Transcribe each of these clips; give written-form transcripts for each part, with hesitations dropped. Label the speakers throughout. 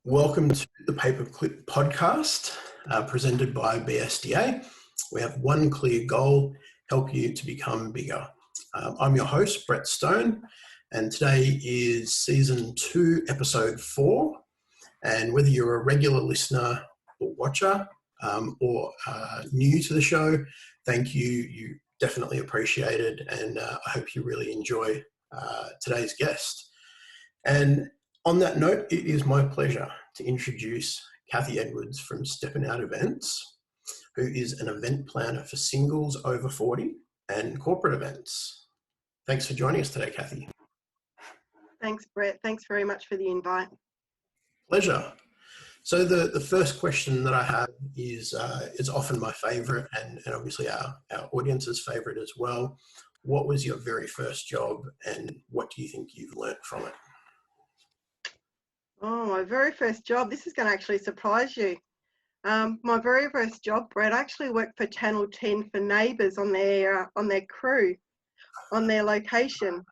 Speaker 1: Welcome to the Paperclip Podcast, presented by BSDA. We have one clear goal: help you to become bigger. I'm your host, Brett Stone, and today is Season 2, Episode 4. And whether you're a regular listener or watcher or new to the show, thank you. You definitely appreciate it, and I hope you really enjoy today's guest. And on that note, it is my pleasure to introduce Kathy Edwards from Steppin Out Events, who is an event planner for singles over 40 and corporate events. Thanks for joining us today, Kathy.
Speaker 2: Thanks, Brett. Thanks very much for the invite.
Speaker 1: Pleasure. So the first question that I have is often my favourite and obviously our audience's favourite as well. What was your very first job and what do you think you've learnt from it?
Speaker 2: Oh, my very first job. This is going to actually surprise you. My very first job, Brett, I actually worked for Channel 10 for Neighbours on their crew, on their location.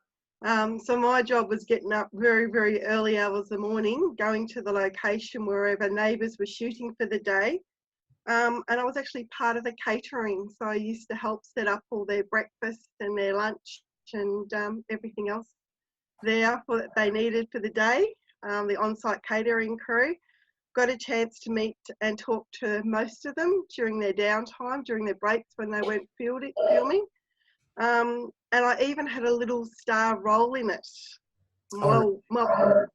Speaker 2: So my job was getting up very, very early hours of the morning, going to the location wherever Neighbours were shooting for the day. And I was actually part of the catering. So I used to help set up all their breakfast and their lunch and everything else there that they needed for the day. The on-site catering crew. Got a chance to meet and talk to most of them during their downtime, during their breaks when they weren't filming. And I even had a little star role in it. Well,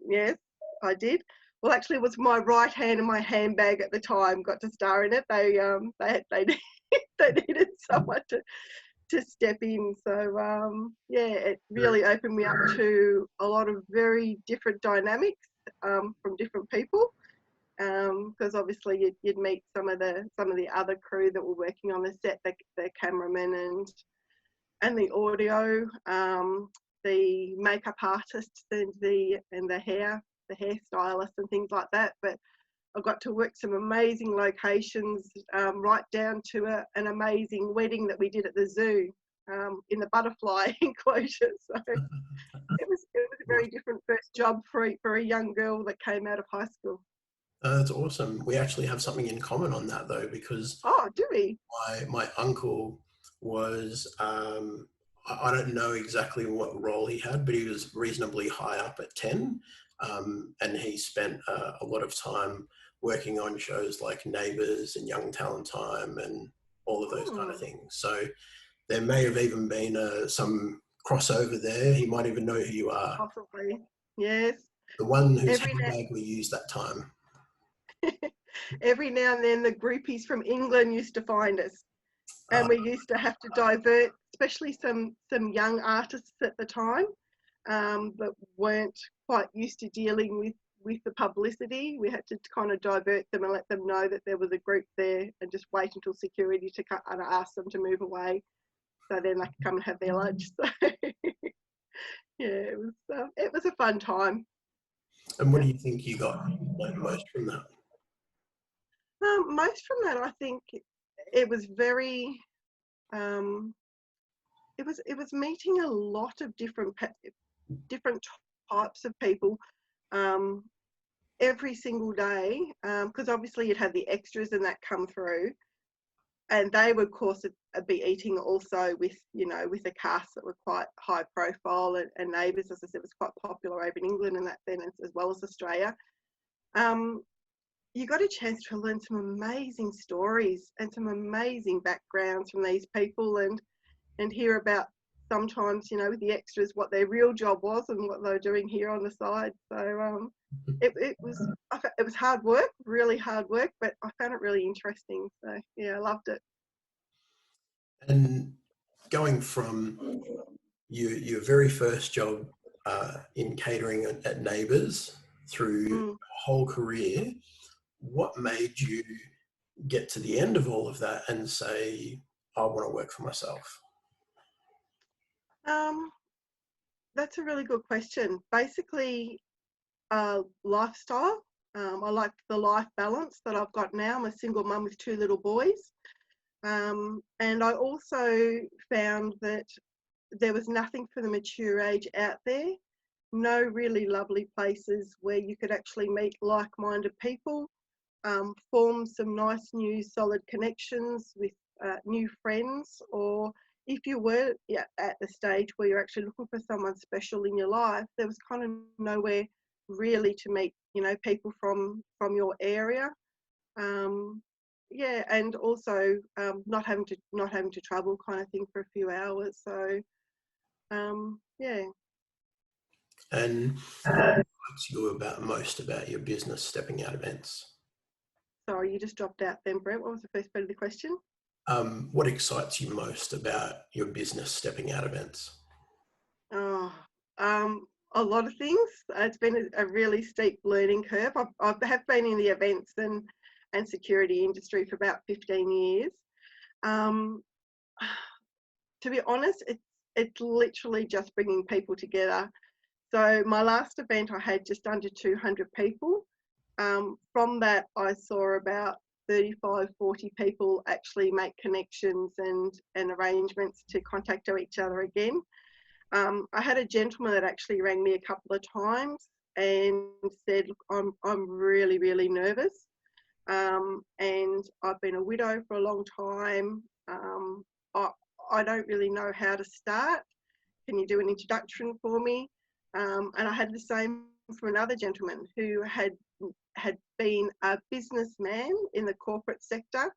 Speaker 2: yes, I did. Well, actually, it was my right hand and my handbag at the time got to star in it. They needed someone to step in. So, it really opened me up to a lot of very different dynamics from different people. Because obviously you'd meet some of the other crew that were working on the set, the cameramen and the audio, the makeup artists and the hairstylists and things like that. But I got to work some amazing locations, right down to an amazing wedding that we did at the zoo in the butterfly enclosure. So it was a very different first job for a young girl that came out of high school.
Speaker 1: That's awesome. We actually have something in common on that though, because
Speaker 2: do we?
Speaker 1: My uncle was I don't know exactly what role he had, but he was reasonably high up at 10, and he spent a lot of time working on shows like Neighbours and Young Talent Time and all of those kind of things. So there may have even been some crossover there. He might even know who you are.
Speaker 2: Possibly, yes.
Speaker 1: The one whose handbag we used that time.
Speaker 2: Every now and then the groupies from England used to find us, and we used to have to divert, especially some young artists at the time that weren't quite used to dealing with the publicity. We had to kind of divert them and let them know that there was a group there and just wait until security to come and ask them to move away so then they could come and have their lunch. So it was a fun time.
Speaker 1: And what do you think you got most from that?
Speaker 2: Most from that, I think it was very, it was meeting a lot of different types of people every single day, because obviously you'd have the extras and that come through, and they would of course be eating also with a cast that were quite high profile, and Neighbours, as I said, was quite popular over in England and that then as well as Australia. You got a chance to learn some amazing stories and some amazing backgrounds from these people and hear about sometimes, with the extras, what their real job was and what they were doing here on the side. So it was hard work, really hard work, but I found it really interesting. So yeah, I loved it.
Speaker 1: And going from your very first job in catering at Neighbours through your whole career, what made you get to the end of all of that and say, I want to work for myself?
Speaker 2: That's a really good question. Basically, lifestyle. I like the life balance that I've got now. I'm a single mum with 2 little boys. And I also found that there was nothing for the mature age out there no really lovely places where you could actually meet like-minded people, form some nice new solid connections with new friends, or if you were at the stage where you're actually looking for someone special in your life, there was kind of nowhere really to meet, people from your area. Yeah, and also not having to travel, kind of thing, for a few hours. So yeah.
Speaker 1: And what excites you most about your business, Stepping Out Events?
Speaker 2: Sorry, you just dropped out then, Brett. What was the first bit of the question?
Speaker 1: What excites you most about your business, Stepping Out Events?
Speaker 2: Oh, a lot of things. It's been a really steep learning curve. I have been in the events and security industry for about 15 years. Um, to be honest, it's literally just bringing people together. So my last event, I had just under 200 people. From that, I saw about 35, 40 people actually make connections and arrangements to contact each other again. I had a gentleman that actually rang me a couple of times and said, look, I'm really, really nervous. And I've been a widow for a long time. I don't really know how to start. Can you do an introduction for me? And I had the same for another gentleman who had been a businessman in the corporate sector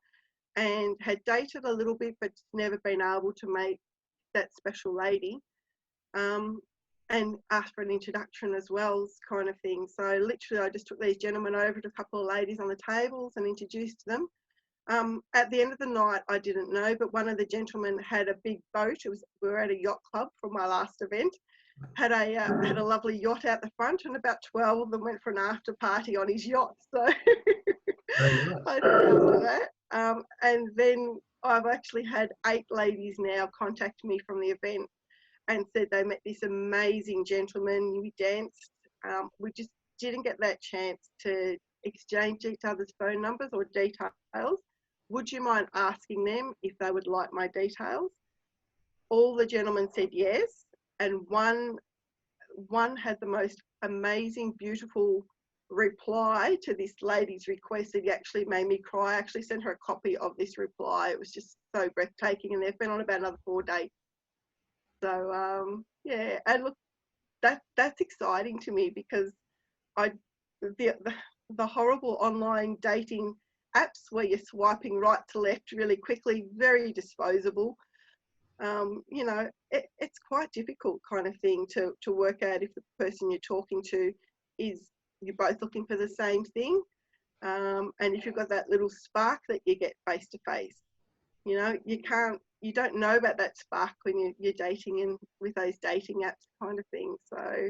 Speaker 2: and had dated a little bit, but never been able to make that special lady. And asked for an introduction as well, kind of thing. So literally I just took these gentlemen over to a couple of ladies on the tables and introduced them. At the end of the night, I didn't know, but one of the gentlemen had a big boat. We were at a yacht club from my last event. Had a lovely yacht out the front, and about 12 of them went for an after party on his yacht. So I looked after that. And then I've actually had 8 ladies now contact me from the event and said they met this amazing gentleman. We danced. We just didn't get that chance to exchange each other's phone numbers or details. Would you mind asking them if they would like my details? All the gentlemen said yes, and one had the most amazing, beautiful reply to this lady's request that actually made me cry. I actually sent her a copy of this reply. It was just so breathtaking, and they've been on about another 4 dates. So yeah, and look, that's exciting to me because the horrible online dating apps where you're swiping right to left really quickly, very disposable. It's quite difficult, kind of thing, to work out if the person you're talking to is you're both looking for the same thing, and if you've got that little spark that you get face to face. You don't know about that spark when you're dating in with those dating apps, kind of thing. So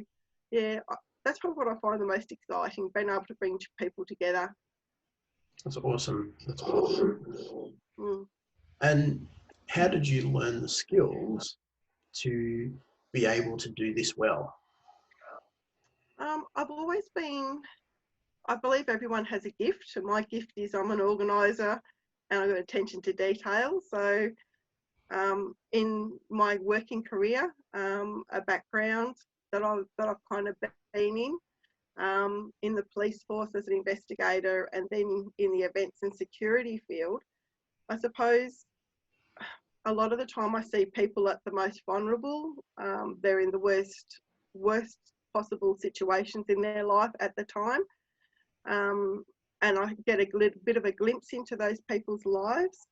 Speaker 2: yeah, that's probably what I find the most exciting, being able to bring people together.
Speaker 1: That's awesome. And how did you learn the skills to be able to do this well?
Speaker 2: I've always been, I believe everyone has a gift, and my gift is I'm an organiser and I've got attention to detail. So in my working career, a background that I've kind of been in the police force as an investigator, and then in the events and security field, I suppose a lot of the time I see people at the most vulnerable. They're in the worst possible situations in their life at the time. And I get a bit of a glimpse into those people's lives.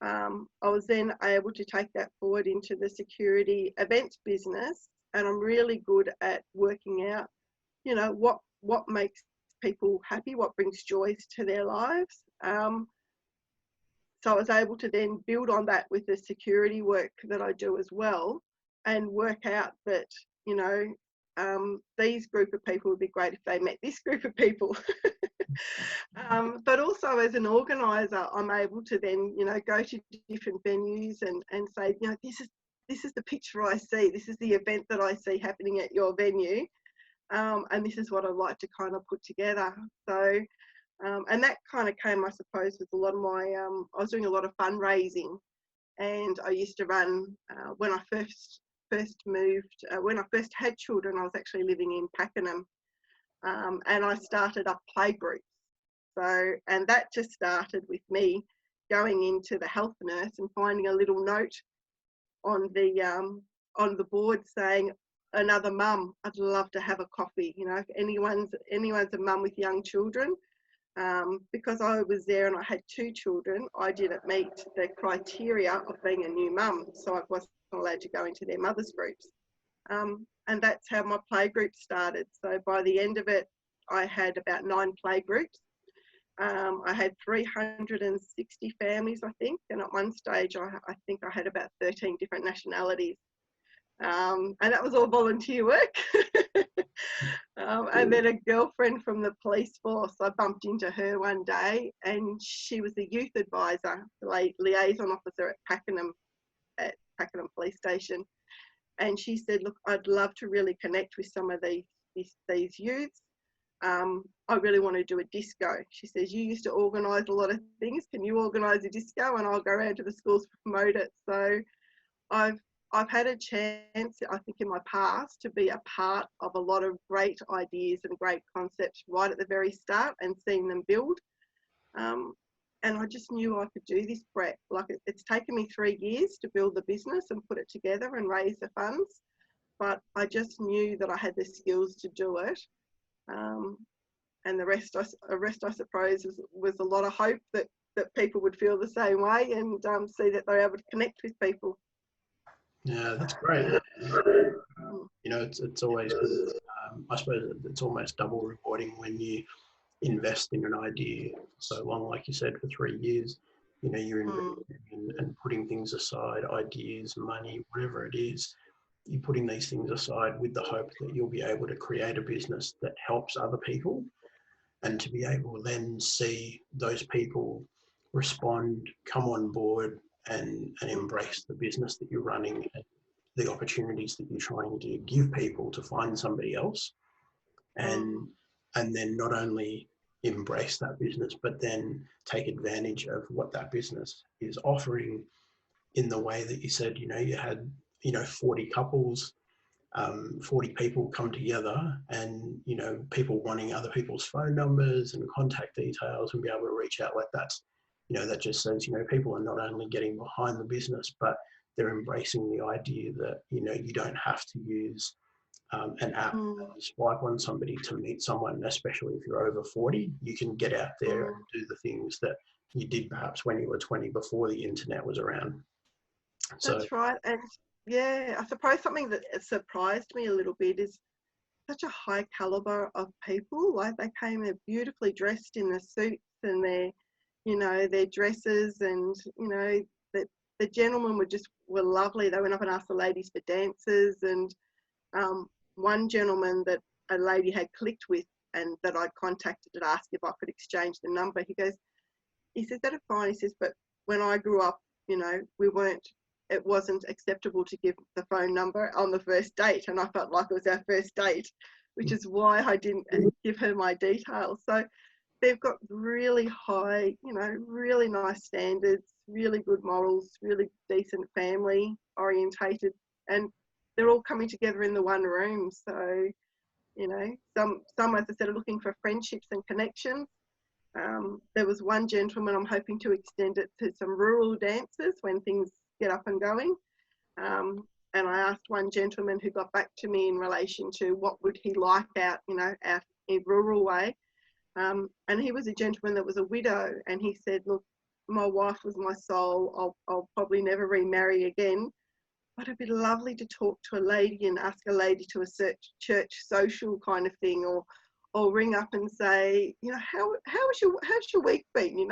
Speaker 2: I was then able to take that forward into the security events business, and I'm really good at working out, what makes people happy, what brings joy to their lives. So I was able to then build on that with the security work that I do as well, and work out that, these group of people would be great if they met this group of people. But also as an organiser, I'm able to then, go to different venues and say, this is the picture I see, this is the event that I see happening at your venue, and this is what I'd like to kind of put together. So, and that kind of came, I suppose, with a lot of my, I was doing a lot of fundraising, and I used to run, when I first first moved, when I first had children, I was actually living in Pakenham, and I started up playgroups. So, and that just started with me going into the health nurse and finding a little note on the board saying, another mum, I'd love to have a coffee. You know, if anyone's a mum with young children, because I was there and I had 2 children, I didn't meet the criteria of being a new mum, so I wasn't allowed to go into their mothers groups. And that's how my playgroup started. So by the end of it, I had about 9 playgroups. I had 360 families, I think, and at one stage I think I had about 13 different nationalities. And that was all volunteer work. And then a girlfriend from the police force, I bumped into her one day, and she was the youth advisor, the liaison officer at Pakenham Police Station. And she said, look, I'd love to really connect with some of these youths. I really want to do a disco. She says, you used to organise a lot of things. Can you organise a disco? And I'll go around to the schools to promote it. So I've had a chance, I think, in my past to be a part of a lot of great ideas and great concepts right at the very start and seeing them build. And I just knew I could do this, Brett. Like, it's taken me 3 years to build the business and put it together and raise the funds, but I just knew that I had the skills to do it. And the rest, I suppose, was a lot of hope that people would feel the same way and see that they're able to connect with people.
Speaker 1: Yeah, that's great. You know, it's always good. I suppose it's almost double rewarding when you invest in an idea so long, like you said, for 3 years. You know, you're investing in and putting things aside, ideas, money, whatever it is. You're putting these things aside with the hope that you'll be able to create a business that helps other people, and to be able to then see those people respond, come on board, and embrace the business that you're running and the opportunities that you're trying to give people to find somebody else, and then not only embrace that business, but then take advantage of what that business is offering in the way that you said. You know, you had 40 couples, 40 people come together, and people wanting other people's phone numbers and contact details and be able to reach out like that. That just says people are not only getting behind the business, but they're embracing the idea that you don't have to use an app, swipe on somebody to meet someone, especially if you're over 40. You can get out there and do the things that you did perhaps when you were 20, before the internet was around.
Speaker 2: That's right. And yeah, I suppose something that surprised me a little bit is such a high caliber of people. Like, they came beautifully dressed in their suits and their dresses, and the gentlemen were lovely. They went up and asked the ladies for dances, and one gentleman that a lady had clicked with and that I contacted and asked if I could exchange the number, he says, that's fine. He says, but when I grew up, it wasn't acceptable to give the phone number on the first date, and I felt like it was our first date, which is why I didn't give her my details. So they've got really high, really nice standards, really good morals, really decent family orientated, and they're all coming together in the one room. So, some, as I said, are looking for friendships and connections. There was one gentleman, I'm hoping to extend it to some rural dances when things get up and going. And I asked one gentleman who got back to me in relation to what would he like out in rural way. And he was a gentleman that was a widow, and he said, look, my wife was my soul. I'll probably never remarry again, but it'd be lovely to talk to a lady and ask a lady to a church social kind of thing, or ring up and say, how's your week been?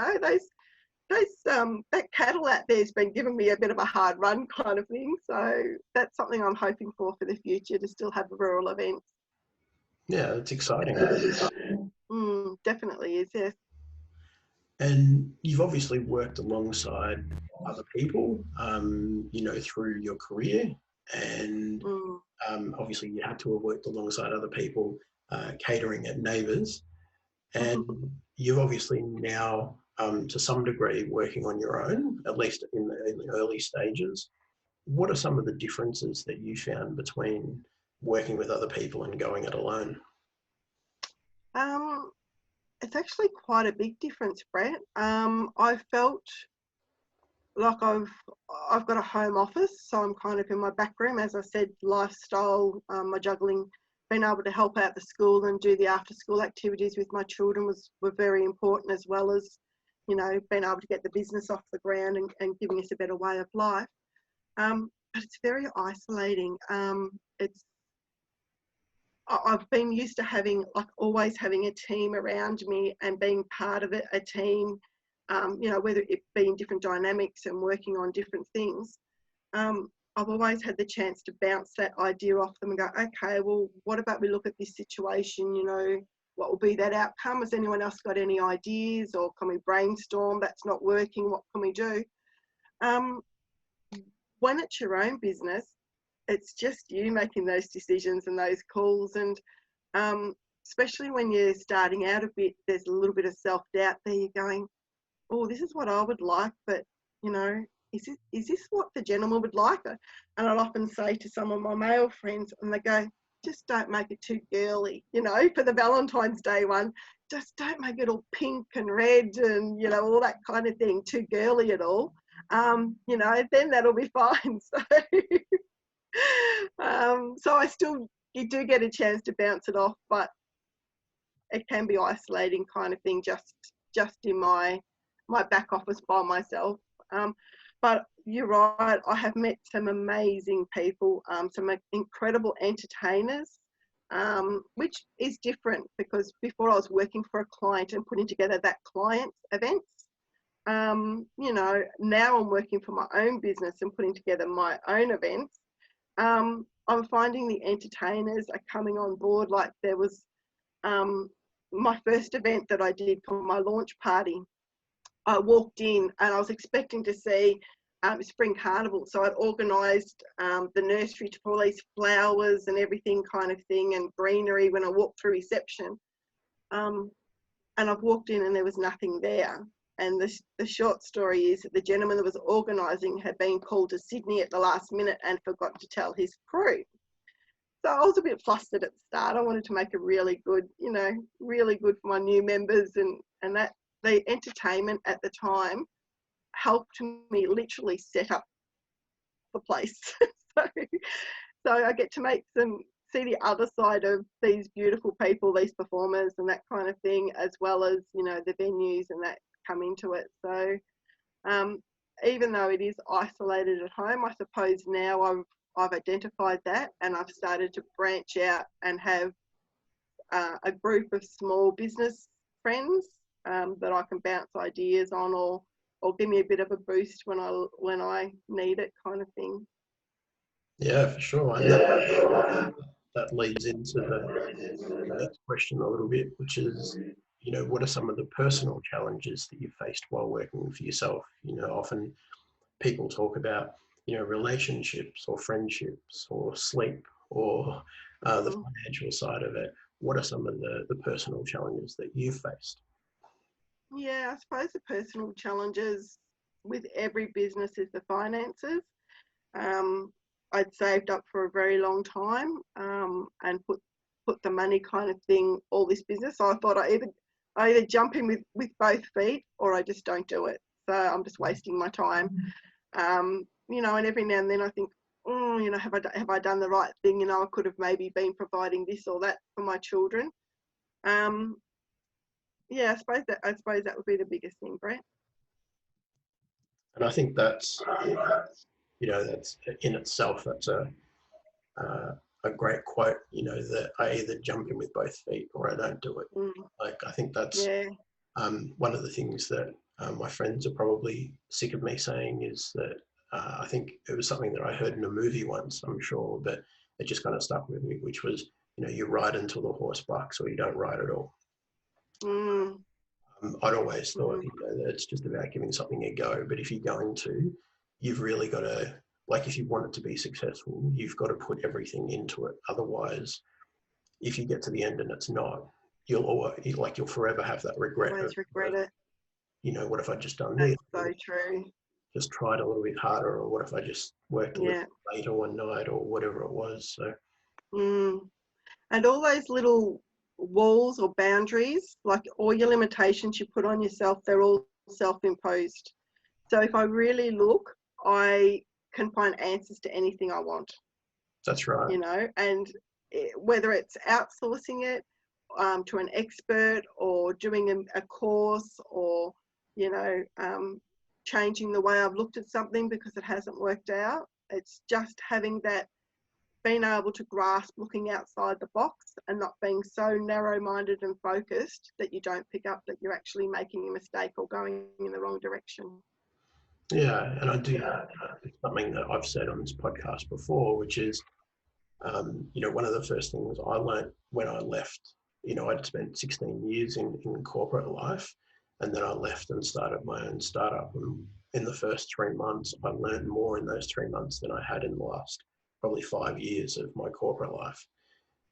Speaker 2: That cattle out there's been giving me a bit of a hard run kind of thing. So that's something I'm hoping for the future, to still have rural events.
Speaker 1: Yeah, it's exciting.
Speaker 2: Definitely is, yes.
Speaker 1: And you've obviously worked alongside other people, through your career, and obviously you had to have worked alongside other people catering at Neighbours, and you've obviously now, to some degree, working on your own, at least in the early stages. what are some of the differences that you found between working with other people and going it alone?
Speaker 2: It's actually quite a big difference, Brett. I felt like I've got a home office, so I'm kind of in my back room. As I said, lifestyle, my juggling, being able to help out the school and do the after school activities with my children were very important, as well as, you know, being able to get the business off the ground and giving us a better way of life. But it's very isolating. I've been used to having, like, always having a team around me and being part of it, a team, you know, whether it be in different dynamics and working on different things. I've always had the chance to bounce that idea off them and go, okay, well, what about we look at this situation, you know, what will be that outcome? Has anyone else got any ideas, or can we brainstorm? That's not working, what can we do? When it's your own business, it's just you making those decisions and those calls, and especially when you're starting out a bit, there's a little bit of self-doubt there. You're going, oh, this is what I would like, but, you know, is this what the gentleman would like? And I'd often say to some of my male friends, and they go, just don't make it too girly, you know, for the Valentine's Day one, just don't make it all pink and red and, you know, all that kind of thing, too girly at all. You know, then that'll be fine. So you do get a chance to bounce it off, but it can be isolating kind of thing, just in my back office by myself. But you're right, I have met some amazing people, some incredible entertainers, which is different, because before I was working for a client and putting together that client's events. You know, now I'm working for my own business and putting together my own events. I'm finding the entertainers are coming on board. Like, there was my first event that I did for my launch party. I walked in and I was expecting to see Spring Carnival. So I'd organised the nursery to put all these flowers and everything kind of thing, and greenery when I walked through reception. And I've walked in and there was nothing there. And the short story is that the gentleman that was organising had been called to Sydney at the last minute and forgot to tell his crew. So I was a bit flustered at the start. I wanted to make it really good, you know, really good for my new members, and that the entertainment at the time helped me literally set up the place. so I get to see the other side of these beautiful people, these performers and that kind of thing, as well as, you know, the venues and that come into it. So even though it is isolated at home, I suppose now I've identified that, and I've started to branch out and have a group of small business friends that I can bounce ideas on, or give me a bit of a boost when I need it, kind of thing.
Speaker 1: Yeah, for sure. And that leads into the next question a little bit, which is, you know, what are some of the personal challenges that you faced while working for yourself? You know, often people talk about, you know, relationships or friendships or sleep or the financial side of it. What are some of the personal challenges that you've faced?
Speaker 2: Yeah, I suppose the personal challenges with every business is the finances. I'd saved up for a very long time and put the money kind of thing, all this business. So I thought I either jump in with both feet, or I just don't do it. So I'm just wasting my time. You know, and every now and then I think, you know, have I done the right thing? You know, I could have maybe been providing this or that for my children. Yeah, I suppose that would be the biggest thing, Brett.
Speaker 1: And I think that's, you know, that's in itself, that's a great quote, you know, that I either jump in with both feet or I don't do it. Like, I think that's one of the things that my friends are probably sick of me saying, is that I think it was something that I heard in a movie once, I'm sure, but it just kind of stuck with me, which was, you know, you ride until the horse bucks or you don't ride at all. I'd always thought, you know, that it's just about giving something a go, but if you're going to, you've really got to, like, if you want it to be successful, you've got to put everything into it. Otherwise, if you get to the end and it's not, you'll forever have that regret.
Speaker 2: Always regret it.
Speaker 1: You know, what if I just done
Speaker 2: That's
Speaker 1: this?
Speaker 2: so true.
Speaker 1: just tried a little bit harder, or what if I just worked a little later one night, or whatever it was. So
Speaker 2: and all those little walls or boundaries, like all your limitations you put on yourself, they're all self-imposed. So if I really look, I can find answers to anything I want.
Speaker 1: That's right.
Speaker 2: You know, and whether it's outsourcing it to an expert, or doing a course, or, you know, changing the way I've looked at something because it hasn't worked out. It's just having that, being able to grasp looking outside the box and not being so narrow-minded and focused that you don't pick up that you're actually making a mistake or going in the wrong direction.
Speaker 1: Yeah, and I do that. It's something that I've said on this podcast before, which is, you know, one of the first things I learned when I left, you know, I'd spent 16 years in corporate life, and then I left and started my own startup. And in the first 3 months, I learned more in those 3 months than I had in the last probably 5 years of my corporate life.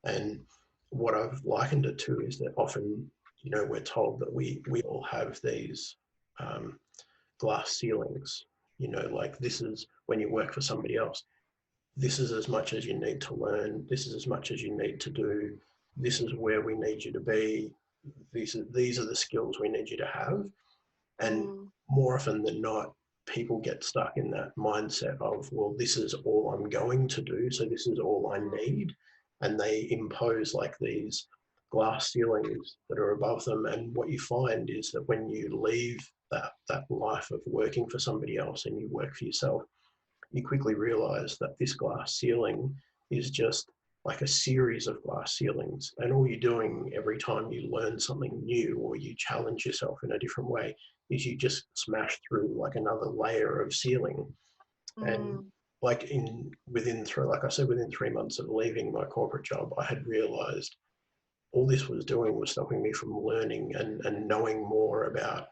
Speaker 1: And what I've likened it to is that often, you know, we're told that we all have these glass ceilings, you know, like this is when you work for somebody else, this is as much as you need to learn, this is as much as you need to do, this is where we need you to be, these are the skills we need you to have. And more often than not, people get stuck in that mindset of, well, this is all I'm going to do, so this is all I need. And they impose like these glass ceilings that are above them. And what you find is that when you leave that life of working for somebody else and you work for yourself, you quickly realize that this glass ceiling is just like a series of glass ceilings. And all you're doing every time you learn something new or you challenge yourself in a different way is you just smash through like another layer of ceiling. And like within 3 months of leaving my corporate job, I had realized all this was doing was stopping me from learning and knowing more about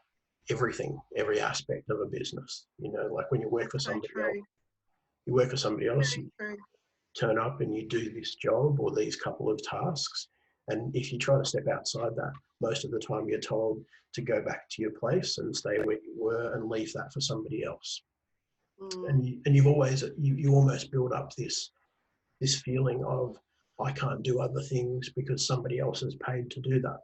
Speaker 1: everything, every aspect of a business. You know, like when you work for somebody else, you turn up and you do this job or these couple of tasks. And if you try to step outside that, most of the time you're told to go back to your place and stay where you were and leave that for somebody else. And you've always, you almost build up this feeling of, I can't do other things because somebody else is paid to do that.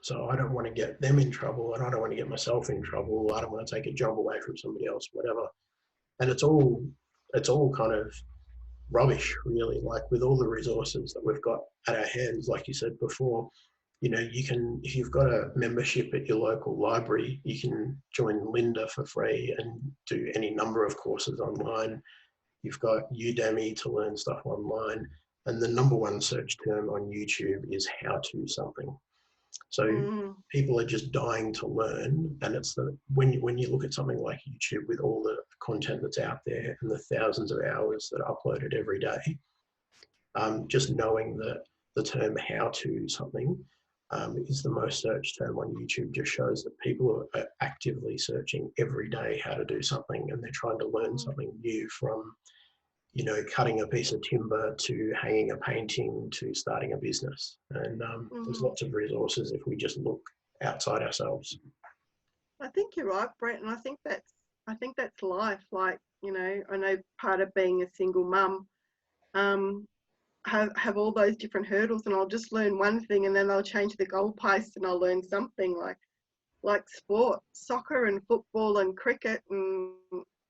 Speaker 1: So I don't want to get them in trouble, and I don't want to get myself in trouble. I don't want to take a job away from somebody else, whatever. And it's all kind of rubbish, really. Like with all the resources that we've got at our hands, like you said before, you know, you can, if you've got a membership at your local library, you can join Linda for free and do any number of courses online. You've got Udemy to learn stuff online. And the number one search term on YouTube is how to something. So people are just dying to learn. And it's when you look at something like YouTube with all the content that's out there and the thousands of hours that are uploaded every day, just knowing that the term how to something is the most searched term on YouTube just shows that people are actively searching every day how to do something, and they're trying to learn something new, from, you know, cutting a piece of timber to hanging a painting to starting a business. And there's lots of resources if we just look outside ourselves.
Speaker 2: I think you're right, Brett, and I think that's life. Like, you know, I know part of being a single mum, have all those different hurdles, and I'll just learn one thing and then they'll change the goalposts and I'll learn something like sport, soccer and football and cricket and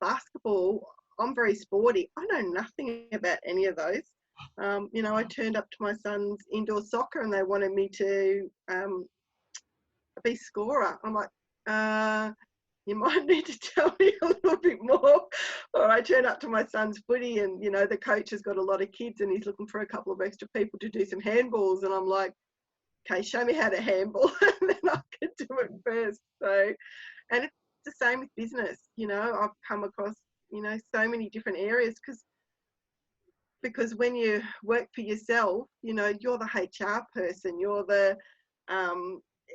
Speaker 2: basketball. I'm very sporty. I know nothing about any of those. You know, I turned up to my son's indoor soccer and they wanted me to be scorer. I'm like, you might need to tell me a little bit more. Or I turn up to my son's footy and, you know, the coach has got a lot of kids and he's looking for a couple of extra people to do some handballs. And I'm like, okay, show me how to handball. And then I could do it first. So, and it's the same with business. You know, I've come across, you know, so many different areas because when you work for yourself, you know, you're the HR person, you're the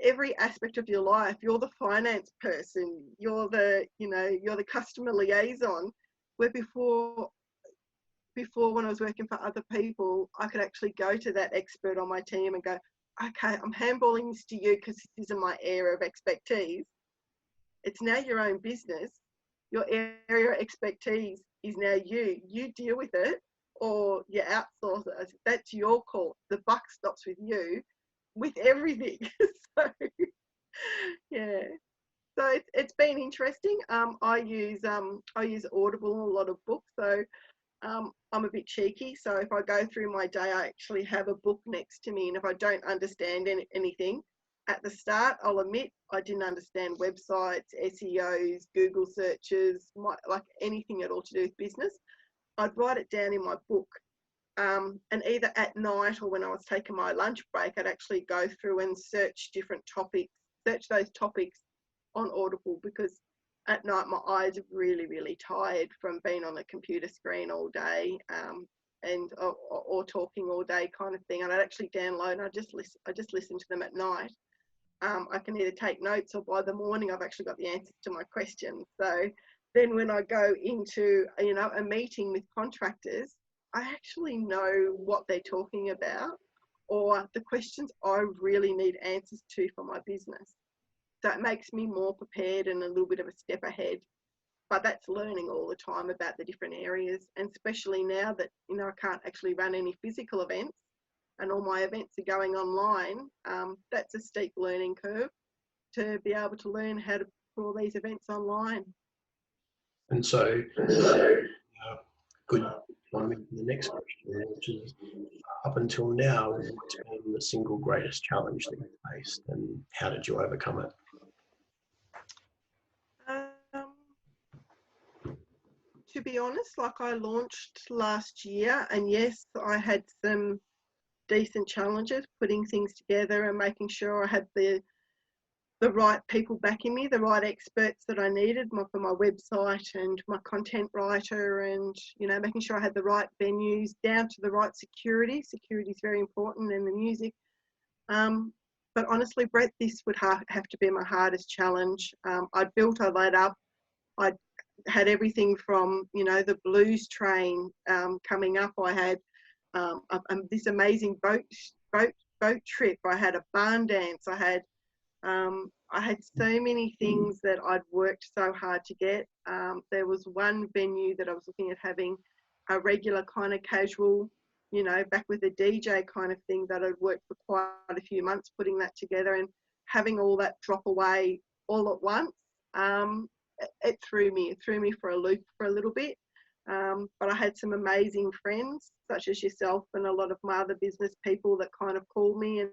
Speaker 2: every aspect of your life, you're the finance person, you're the customer liaison, where before when I was working for other people, I could actually go to that expert on my team and go, okay, I'm handballing this to you because this isn't my area of expertise. It's now your own business. your area of expertise is now you deal with it, or you outsource it. That's your call. The buck stops with you with everything. So yeah, so it's been interesting. I use Audible and a lot of books. So I'm a bit cheeky, so if I go through my day, I actually have a book next to me, and if I don't understand anything at the start, I'll admit I didn't understand websites, SEOs, Google searches, like anything at all to do with business. I'd write it down in my book, and either at night or when I was taking my lunch break, I'd actually go through and search different topics, search those topics on Audible, because at night my eyes are really, really tired from being on the computer screen all day, or talking all day kind of thing. And I'd actually download and I just listen to them at night. I can either take notes, or by the morning I've actually got the answers to my questions. So then when I go into a meeting with contractors, I actually know what they're talking about, or the questions I really need answers to for my business. So it makes me more prepared and a little bit of a step ahead. But that's learning all the time about the different areas, and especially now that I can't actually run any physical events and all my events are going online. That's a steep learning curve to be able to learn how to put all these events online.
Speaker 1: And so, good time into the next question, which is, up until now, what's been the single greatest challenge that you faced, and how did you overcome it?
Speaker 2: To be honest, like, I launched last year, and yes, I had some decent challenges putting things together and making sure I had the right people backing me, the right experts that I needed for my website and my content writer, and making sure I had the right venues down to the right security. Security is very important in the music. But honestly, Brett, this would have to be my hardest challenge. I built a lad up. I had everything from the blues train coming up. I had this amazing boat trip. I had a barn dance. I had so many things that I'd worked so hard to get. There was one venue that I was looking at having a regular kind of casual, back with a DJ kind of thing, that I'd worked for quite a few months putting that together, and having all that drop away all at once. It threw me for a loop for a little bit. But I had some amazing friends, such as yourself and a lot of my other business people, that kind of called me and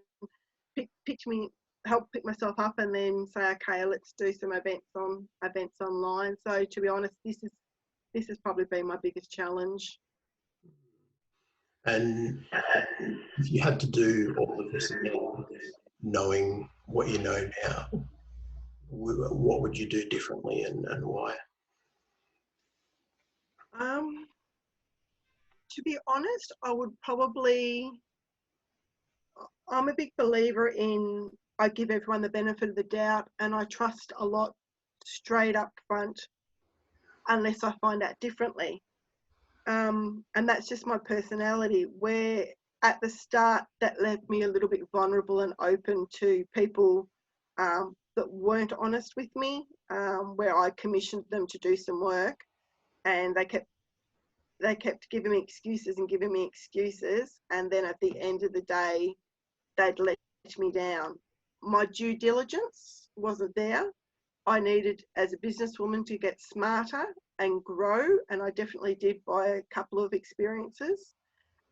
Speaker 2: help pick myself up, and then say, okay, let's do some events online. So to be honest, this has probably been my biggest challenge.
Speaker 1: And if you had to do all of this again, knowing what you know now, what would you do differently, and why?
Speaker 2: To be honest, I'm a big believer in, I give everyone the benefit of the doubt, and I trust a lot straight up front unless I find out differently. And that's just my personality, where at the start that left me a little bit vulnerable and open to people that weren't honest with me, where I commissioned them to do some work, and they kept giving me excuses, and then at the end of the day, they'd let me down. My due diligence wasn't there. I needed, as a businesswoman, to get smarter and grow, and I definitely did by a couple of experiences.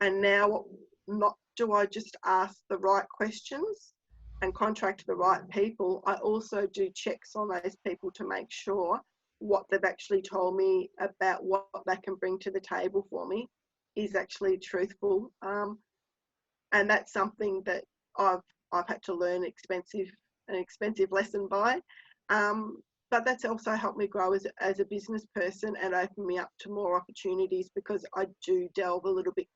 Speaker 2: And now, not do I just ask the right questions and contract the right people, I also do checks on those people to make sure what they've actually told me about what they can bring to the table for me is actually truthful. And that's something that I've had to learn an expensive lesson by. But that's also helped me grow as a business person and open me up to more opportunities, because I do delve a little bit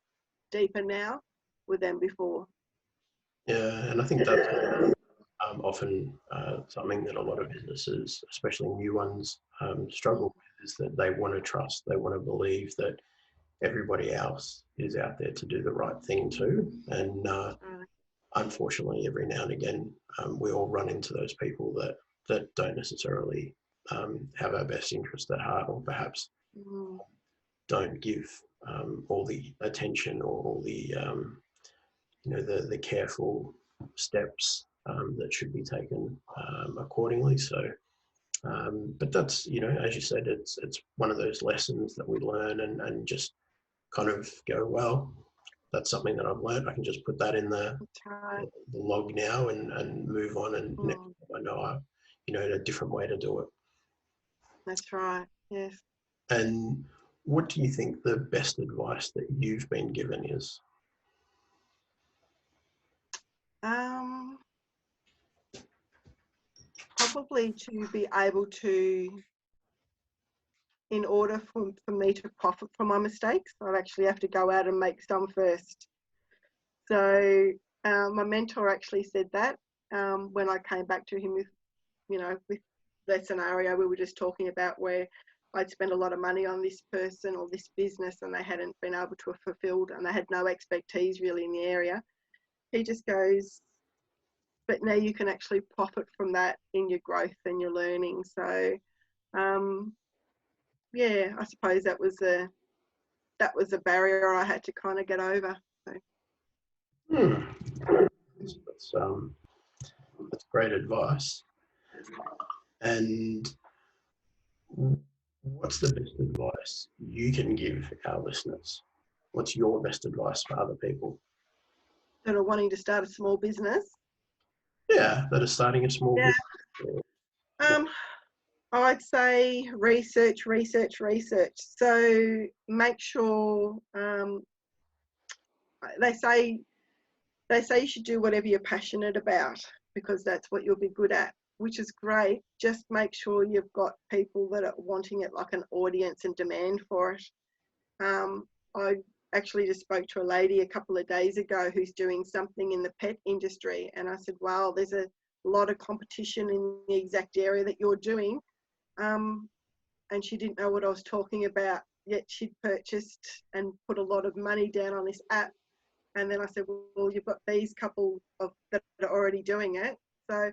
Speaker 2: deeper now than before.
Speaker 1: Yeah, and I think that's often something that a lot of businesses, especially new ones, struggle with, is that they want to trust, they want to believe that everybody else is out there to do the right thing too. And unfortunately, every now and again, we all run into those people that don't necessarily have our best interest at heart, or perhaps don't give all the attention or all the the careful steps that should be taken accordingly. So, but that's, as you said, it's one of those lessons that we learn and just kind of go, well, that's something that I've learned. I can just put that in the log now and move on, and next I know a different way to do it.
Speaker 2: That's right. Yes.
Speaker 1: And what do you think the best advice that you've been given is?
Speaker 2: Probably to be able to, in order for me to profit from my mistakes, I actually have to go out and make some first. So my mentor actually said that when I came back to him with that scenario we were just talking about, where I'd spent a lot of money on this person or this business and they hadn't been able to have fulfilled, and they had no expertise really in the area. He just goes, but now you can actually profit from that in your growth and your learning. So I suppose that was a barrier I had to kind of get over. So.
Speaker 1: That's great advice. And what's the best advice you can give our listeners? What's your best advice for other people
Speaker 2: that are wanting to start a small business?
Speaker 1: Yeah, that are starting a small business.
Speaker 2: I'd say research. So make sure they say you should do whatever you're passionate about, because that's what you'll be good at, which is great. Just make sure you've got people that are wanting it, like an audience and demand for it. I actually just spoke to a lady a couple of days ago who's doing something in the pet industry, and I said, wow, there's a lot of competition in the exact area that you're doing. And she didn't know what I was talking about, yet she'd purchased and put a lot of money down on this app. And then I said, well, you've got these couple that are already doing it. So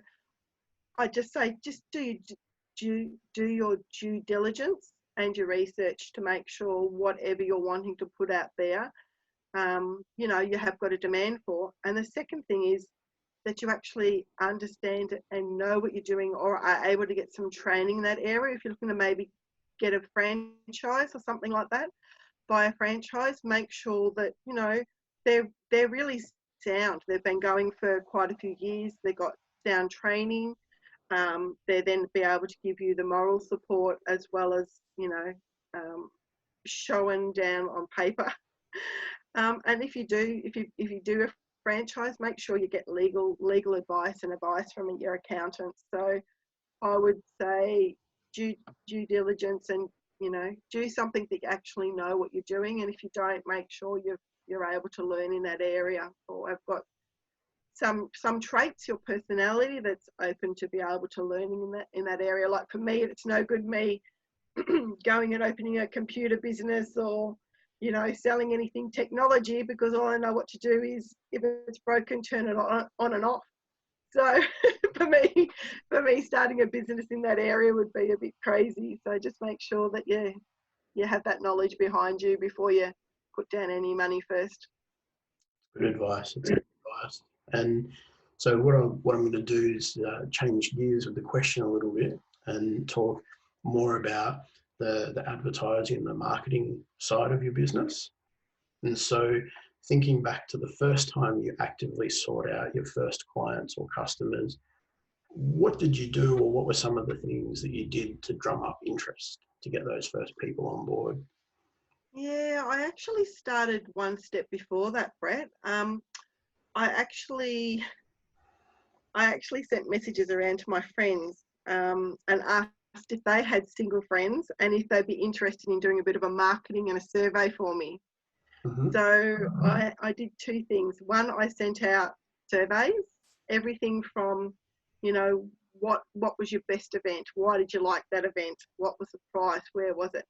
Speaker 2: I just say, just do your due diligence and your research to make sure whatever you're wanting to put out there, you have got a demand for. And the second thing is that you actually understand and know what you're doing, or are able to get some training in that area. If you're looking to maybe get a franchise or something like that, buy a franchise, make sure that, they're really sound. They've been going for quite a few years. They've got sound training. They then be able to give you the moral support, as well as, showing down on paper. And if you do a franchise, make sure you get legal advice and advice from your accountant. So I would say due diligence, and do something that you actually know what you're doing. And if you don't, make sure you're able to learn in that area, or I've got some traits, your personality, that's open to be able to learning in that area. Like for me, it's no good me going and opening a computer business or selling anything technology, because all I know what to do is, if it's broken, turn it on and off. So for me starting a business in that area would be a bit crazy. So just make sure that you have that knowledge behind you before you put down any money first.
Speaker 1: Good advice. It's good advice. And so what I'm going to do is change gears with the question a little bit and talk more about the advertising and the marketing side of your business. And so thinking back to the first time you actively sought out your first clients or customers, what did you do, or what were some of the things that you did to drum up interest to get those first people on board?
Speaker 2: Yeah, I actually started one step before that, Brett. I actually sent messages around to my friends and asked if they had single friends and if they'd be interested in doing a bit of a marketing and a survey for me. Mm-hmm. So I did two things. One, I sent out surveys, everything from, what was your best event? Why did you like that event? What was the price? Where was it?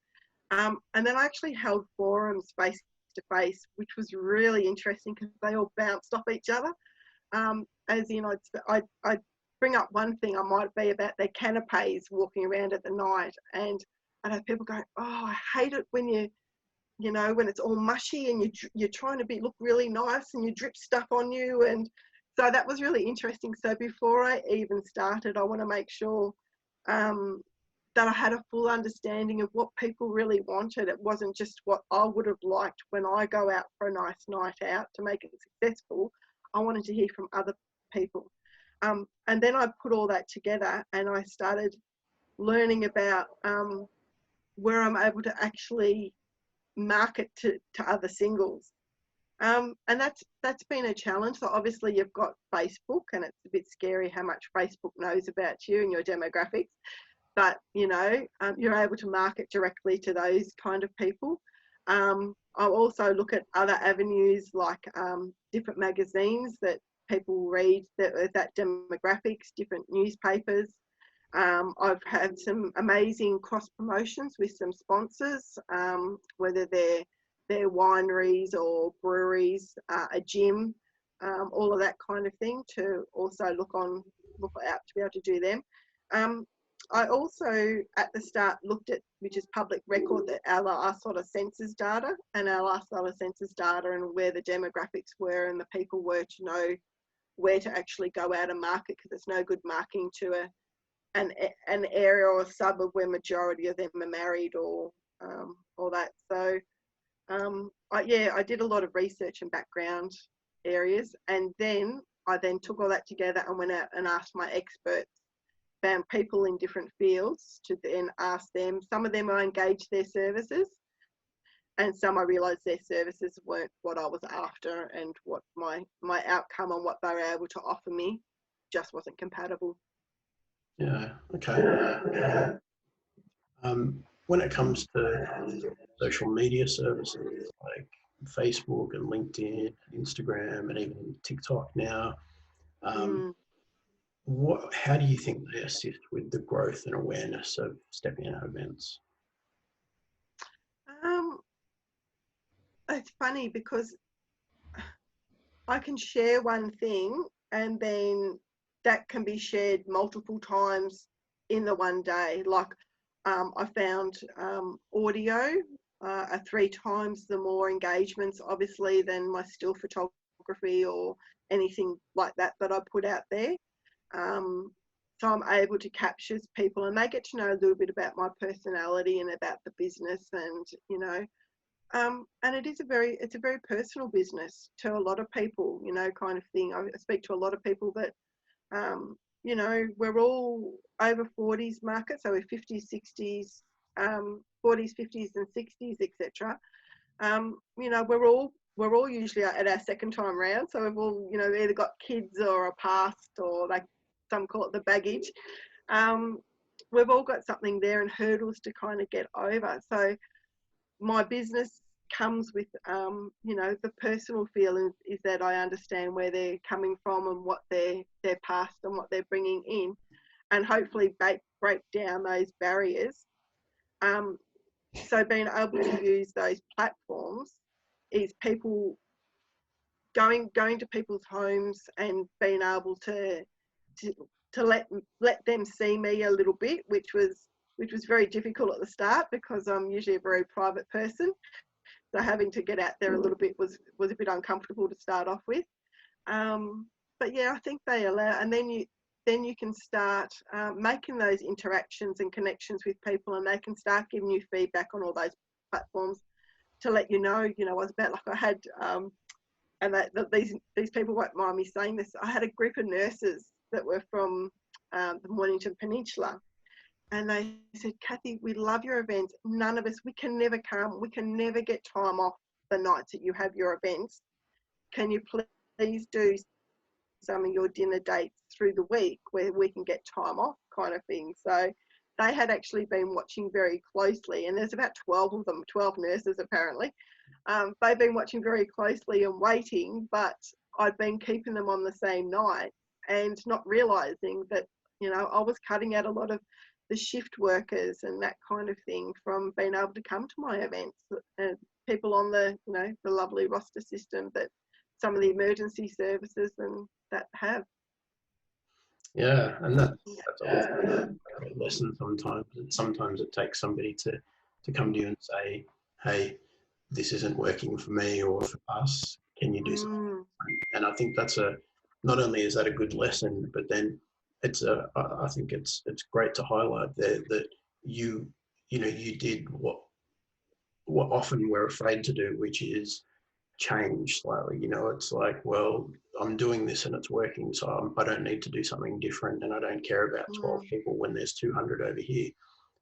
Speaker 2: And then I actually held forums face to face, which was really interesting because they all bounced off each other. As in, I'd bring up one thing, I might be about their canapes walking around at the night, and I'd have people going, oh, I hate it when when it's all mushy and you're trying to look really nice and you drip stuff on you. And so that was really interesting. So before I even started, I want to make sure that I had a full understanding of what people really wanted. It wasn't just what I would have liked when I go out for a nice night out to make it successful. I wanted to hear from other people. And then I put all that together and I started learning about where I'm able to actually market to other singles. And that's been a challenge. So obviously you've got Facebook, and it's a bit scary how much Facebook knows about you and your demographics. But, you're able to market directly to those kind of people. I'll also look at other avenues like different magazines that people read that demographics, different newspapers. I've had some amazing cross promotions with some sponsors, whether they're wineries or breweries, a gym, all of that kind of thing, to also look out to be able to do them. I also at the start looked at, which is public record, that our sort of census data, and our last lot of census data, and where the demographics were and the people were, to know where to actually go out and market, because it's no good marketing to an area or a suburb where majority of them are married or that. So I did a lot of research and background areas, and then I took all that together and went out and asked my experts, found people in different fields to then ask them. Some of them I engaged their services, and some I realised their services weren't what I was after, and what my outcome and what they were able to offer me just wasn't compatible.
Speaker 1: Yeah, okay. When it comes to social media services like Facebook and LinkedIn, Instagram, and even TikTok now, how do you think they assist with the growth and awareness of Steppin Out Events?
Speaker 2: It's funny because I can share one thing and then that can be shared multiple times in the one day. Like I found audio are 3 times the more engagements, obviously, than my still photography or anything like that I put out there. So I'm able to capture people, and they get to know a little bit about my personality and about the business, and and it's a very personal business to a lot of people, kind of thing. I speak to a lot of people that, we're all over 40s market, so we're 50s, 60s, 40s, 50s and 60s, etc. We're all usually at our second time round, so we've all, either got kids or a past, or like some call it the baggage. We've all got something there and hurdles to kind of get over. So my business comes with, the personal feeling is that I understand where they're coming from and what their past and what they're bringing in, and hopefully break down those barriers. So being able to use those platforms is people going to people's homes and being able to let them see me a little bit, which was very difficult at the start because I'm usually a very private person. So having to get out there a little bit was a bit uncomfortable to start off with. But yeah, I think they allow, and then you can start making those interactions and connections with people, and they can start giving you feedback on all those platforms to let you know, I was about, like I had, and these people won't mind me saying this, I had a group of nurses that were from the Mornington Peninsula. And they said, Kathy, we love your events. None of us, we can never come. We can never get time off the nights that you have your events. Can you please do some of your dinner dates through the week where we can get time off, kind of thing. So they had actually been watching very closely, and there's about 12 of them, 12 nurses apparently. They've been watching very closely and waiting, but I'd been keeping them on the same night and not realising that, I was cutting out a lot of the shift workers and that kind of thing from being able to come to my events, and people on the lovely roster system that some of the emergency services and that have.
Speaker 1: Yeah, and that's also a great lesson sometimes. And sometimes it takes somebody to come to you and say, hey, this isn't working for me or for us. Can you do something
Speaker 2: Mm,
Speaker 1: different? And I think that's not only is that a good lesson, but then I think it's great to highlight there that you, you did what often we're afraid to do, which is change slightly. It's like, well, I'm doing this and it's working, so I don't need to do something different, and I don't care about 12
Speaker 2: mm,
Speaker 1: people when there's 200 over here.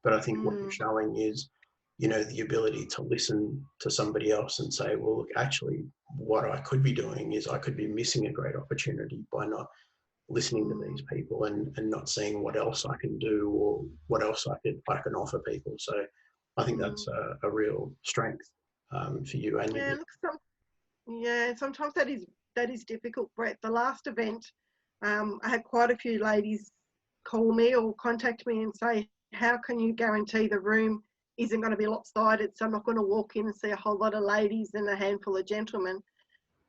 Speaker 1: But I think what you're
Speaker 2: mm,
Speaker 1: showing is, the ability to listen to somebody else and say, well, look, actually, what I could be doing is I could be missing a great opportunity by not listening to these
Speaker 2: mm.
Speaker 1: people and not seeing what else I can do or what else I can offer people. So I think that's
Speaker 2: Mm.
Speaker 1: a real strength for you and your
Speaker 2: Yeah,
Speaker 1: business.
Speaker 2: look, sometimes that is difficult, Brett. The last event, I had quite a few ladies call me or contact me and say, "How can you guarantee the room isn't going to be lopsided? So I'm not going to walk in and see a whole lot of ladies and a handful of gentlemen."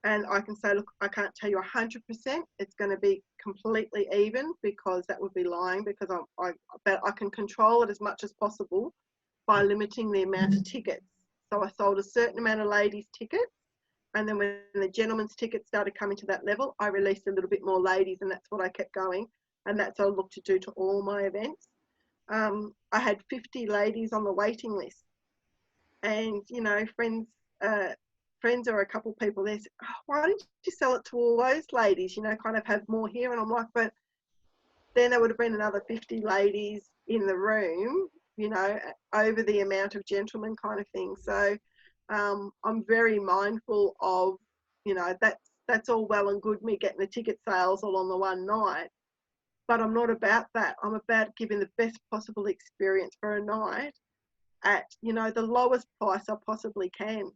Speaker 2: And I can say, "Look, I can't tell you 100% it's going to be completely even, because that would be lying, because but I can control it as much as possible by limiting the amount of tickets." So I sold a certain amount of ladies' tickets, and then when the gentlemen's tickets started coming to that level, I released a little bit more ladies, and that's what I kept going. And that's what I look to do to all my events. I had 50 ladies on the waiting list, and uh, friends or a couple of people there said, "Oh, why didn't you sell it to all those ladies? Kind of have more here." And I'm like, but then there would have been another 50 ladies in the room, over the amount of gentlemen, kind of thing. So I'm very mindful of, that's all well and good, me getting the ticket sales all on the one night, but I'm not about that. I'm about giving the best possible experience for a night at, the lowest price I possibly can.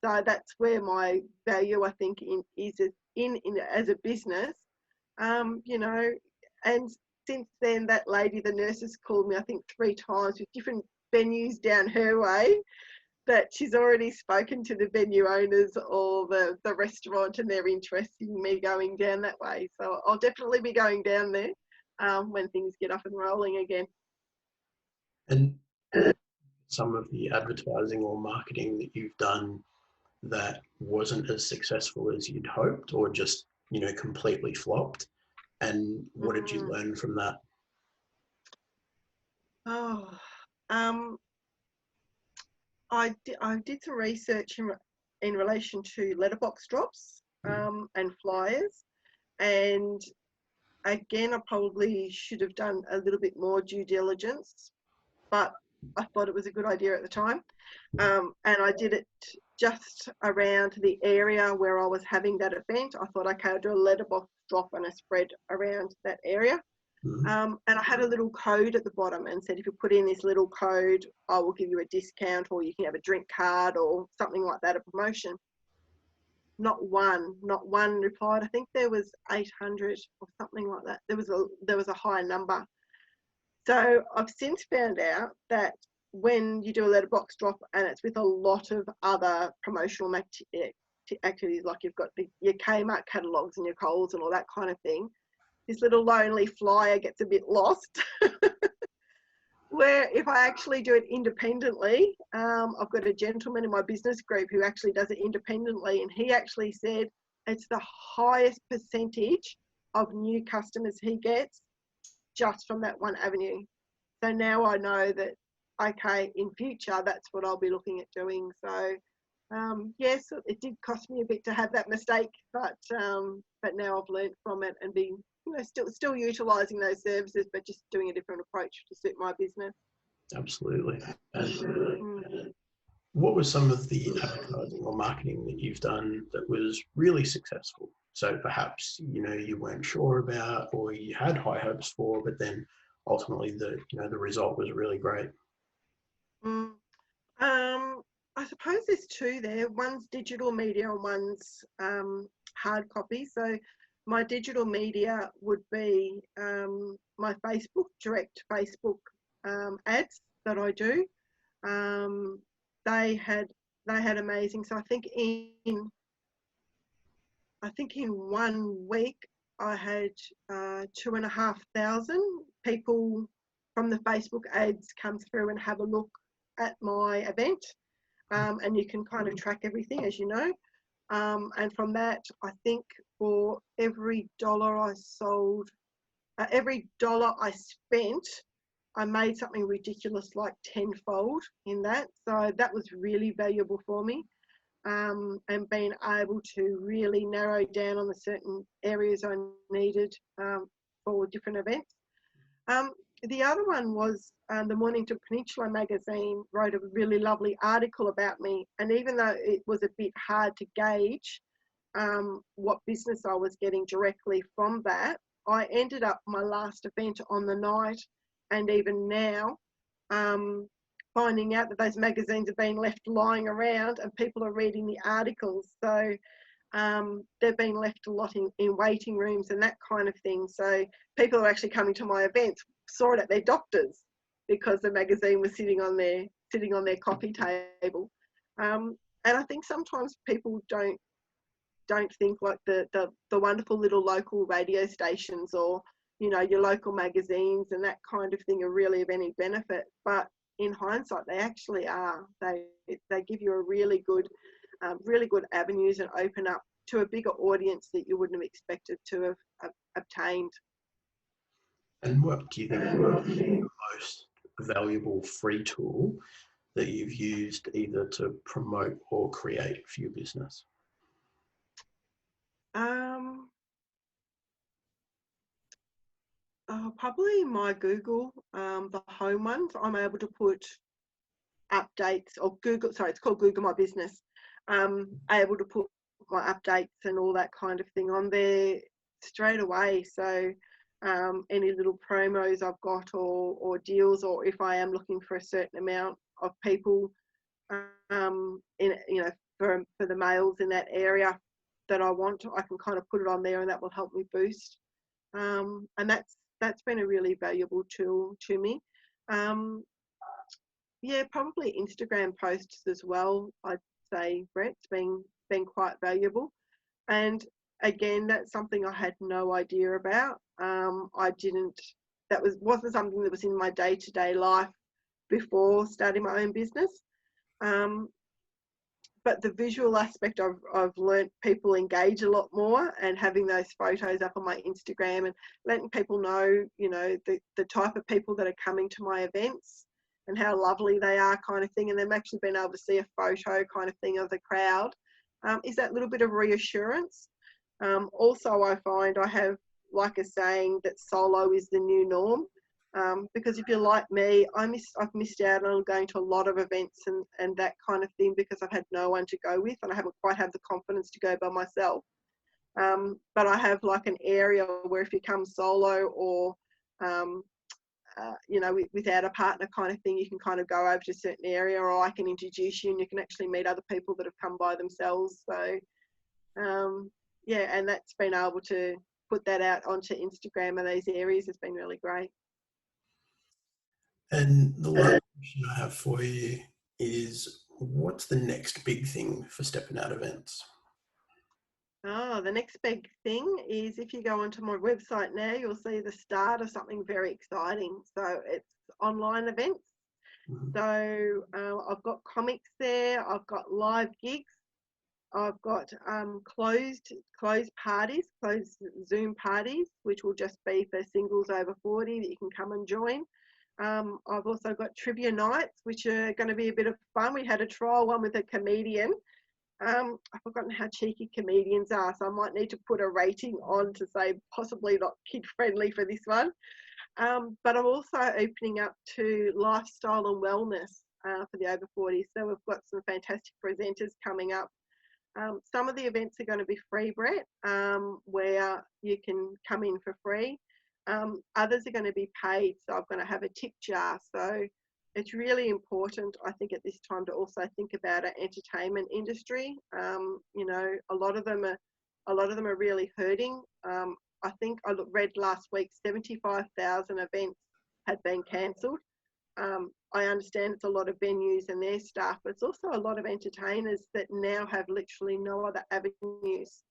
Speaker 2: So that's where my value, I think, is in as a business. um, you know, and since then, that lady, the nurses, called me, I think, 3 times with different venues down her way, that she's already spoken to the venue owners or the restaurant, and they're interested in me going down that way. So I'll definitely be going down there when things get up and rolling again.
Speaker 1: And some of the advertising or marketing that you've done that wasn't as successful as you'd hoped, or just, completely flopped? And what did you
Speaker 2: Mm.
Speaker 1: learn from that?
Speaker 2: Oh, um, I did some research in relation to letterbox drops and flyers, and again, I probably should have done a little bit more due diligence, but I thought it was a good idea at the time. And I did it just around the area where I was having that event. I thought, okay, I'll do a letterbox drop and a spread around that area.
Speaker 1: Mhm.
Speaker 2: And I had a little code at the bottom and said, if you put in this little code, I will give you a discount, or you can have a drink card or something like that, a promotion. Not one replied. I think there was 800 or something like that. There was a high number. So I've since found out that when you do a letterbox drop and it's with a lot of other promotional activities, like you've got your Kmart catalogues and your Coles and all that kind of thing, this little lonely flyer gets a bit lost. Where if I actually do it independently, I've got a gentleman in my business group who actually does it independently, and he actually said it's the highest percentage of new customers he gets just from that one avenue. So now I know that, okay, in future, that's what I'll be looking at doing. So yes, it did cost me a bit to have that mistake, but now I've learned from it and be, still utilising those services, but just doing a different approach to suit my business.
Speaker 1: Absolutely. And
Speaker 2: Mm.
Speaker 1: what was some of the advertising or marketing that you've done that was really successful? So perhaps, you weren't sure about, or you had high hopes for, but then ultimately the result was really great.
Speaker 2: Mm. Um, I suppose there's two there. One's digital media and one's hard copy. So my digital media would be my direct Facebook ads that I do. Um, they had amazing. So I think in 1 week I had 2,500 people from the Facebook ads come through and have a look at my event. And you can kind of track everything, as you know. And from that, I think for every dollar I sold, every dollar I spent, I made something ridiculous like tenfold in that. So that was really valuable for me. And being able to really narrow down on the certain areas I needed for different events. The other one was the Mornington Peninsula magazine wrote a really lovely article about me. And even though it was a bit hard to gauge what business I was getting directly from that, I ended up my last event on the night, and even now, finding out that those magazines are being left lying around and people are reading the articles. So they've been left a lot in waiting rooms and that kind of thing. So people are actually coming to my events, saw it at their doctors because the magazine was sitting on their coffee table. And I think sometimes people don't think like the wonderful little local radio stations or, you know, your local magazines and that kind of thing are really of any benefit. But in hindsight, they actually are. They give you a really good avenues and open up to a bigger audience that you wouldn't have expected to have obtained.
Speaker 1: And what do you think is the most valuable free tool that you've used either to promote or create for your business?
Speaker 2: Probably my Google, the home ones. I'm able to put updates, or Google, sorry, it's called Google My Business. Able to put my updates and all that kind of thing on there straight away. So any little promos I've got or deals, or if I am looking for a certain amount of people for the males in that area that I want, I can kind of put it on there and that will help me boost. And that's been a really valuable tool to me. Yeah, probably Instagram posts as well, I'd say, Brett, it's been quite valuable. And again, that's something I had no idea about. Wasn't something that was in my day-to-day life before starting my own business. But the visual aspect, I've learnt people engage a lot more, and having those photos up on my Instagram and letting people know, you know, the type of people that are coming to my events and how lovely they are, kind of thing. And them actually being able to see a photo kind of thing of the crowd is that little bit of reassurance. Also, I find I have like a saying that solo is the new norm. Because if you're like me, I've missed out on going to a lot of events and that kind of thing because I've had no one to go with, and I haven't quite had the confidence to go by myself. But I have like an area where if you come solo or, without a partner kind of thing, you can kind of go over to a certain area, or I can introduce you and you can actually meet other people that have come by themselves. So, and that's been able to put that out onto Instagram and these areas has been really great.
Speaker 1: And the last question I have for you is, what's the next big thing for Steppin Out Events?
Speaker 2: Oh, the next big thing is if you go onto my website now, you'll see the start of something very exciting. So it's online events. Mm-hmm. So I've got comics there. I've got live gigs. I've got closed parties, closed Zoom parties, which will just be for singles over 40 that you can come and join. I've also got trivia nights, which are going to be a bit of fun. We had a trial one with a comedian. I've forgotten how cheeky comedians are, so I might need to put a rating on to say possibly not kid friendly for this one. But I'm also opening up to lifestyle and wellness for the over 40s. So we've got some fantastic presenters coming up. Some of the events are going to be free, Brett, where you can come in for free. Others are going to be paid, so I'm going to have a tip jar. So it's really important, I think, at this time to also think about our entertainment industry. A lot of them are really hurting. I think I read last week 75,000 events had been cancelled. I understand it's a lot of venues and their staff, but it's also a lot of entertainers that now have literally no other avenues.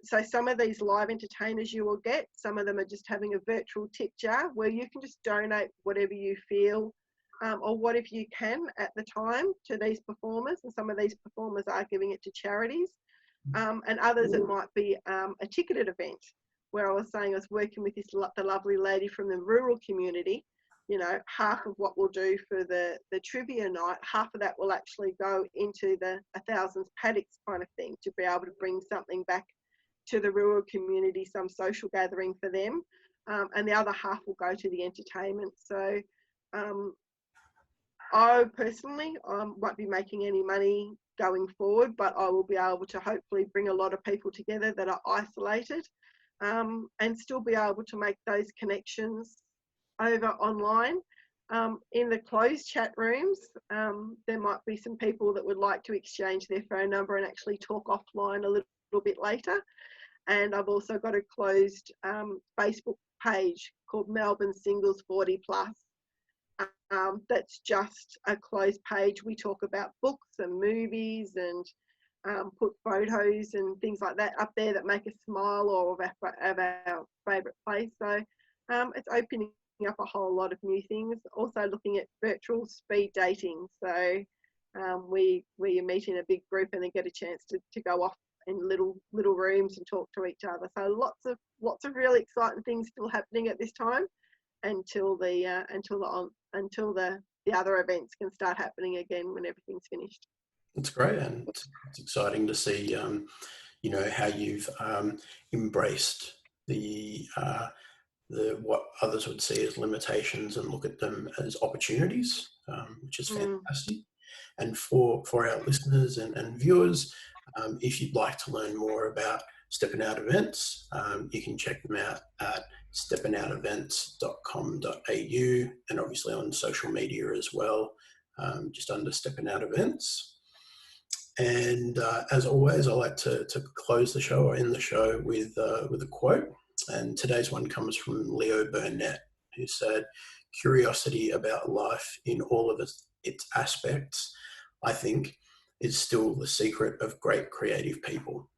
Speaker 2: So some of these live entertainers you will get, some of them are just having a virtual tip jar where you can just donate whatever you feel or whatever you can at the time to these performers. And some of these performers are giving it to charities. And others, it might be a ticketed event where I was saying I was working with the lovely lady from the rural community. You know, half of what we'll do for the trivia night, half of that will actually go into the 1,000 paddocks kind of thing to be able to bring something back to the rural community, some social gathering for them. And the other half will go to the entertainment. So I personally won't be making any money going forward, but I will be able to hopefully bring a lot of people together that are isolated and still be able to make those connections over online. In the closed chat rooms, there might be some people that would like to exchange their phone number and actually talk offline a little bit later. And I've also got a closed Facebook page called Melbourne Singles 40 Plus. That's just a closed page. We talk about books and movies and put photos and things like that up there that make us smile or of our favourite place. So it's opening up a whole lot of new things. Also looking at virtual speed dating. So where you meet in a big group and then get a chance to go off in little rooms and talk to each other. So lots of really exciting things still happening at this time until the other events can start happening again when everything's finished.
Speaker 1: It's great, and it's exciting to see, you know, how you've embraced the what others would see as limitations and look at them as opportunities, which is fantastic. And for our listeners and viewers, if you'd like to learn more about Steppin Out Events, you can check them out at steppinoutevents.com.au, and obviously on social media as well, just under Steppin Out Events. And as always, I like to close the show or end the show with a quote. And today's one comes from Leo Burnett, who said, "Curiosity about life in all of its aspects, I think, is still the secret of great creative people."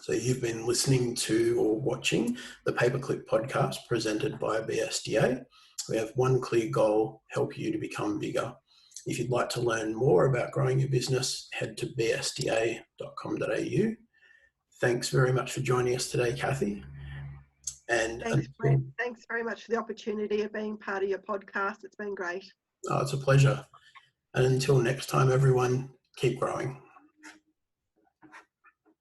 Speaker 1: So you've been listening to or watching the Paperclip Podcast presented by BSDA. We have one clear goal: help you to become bigger. If you'd like to learn more about growing your business, head to bsda.com.au. Thanks very much for joining us today, Kathy. And
Speaker 2: thanks, Brett. Thanks very much for the opportunity of being part of your podcast. It's been great.
Speaker 1: Oh, it's a pleasure. And until next time, everyone, keep growing.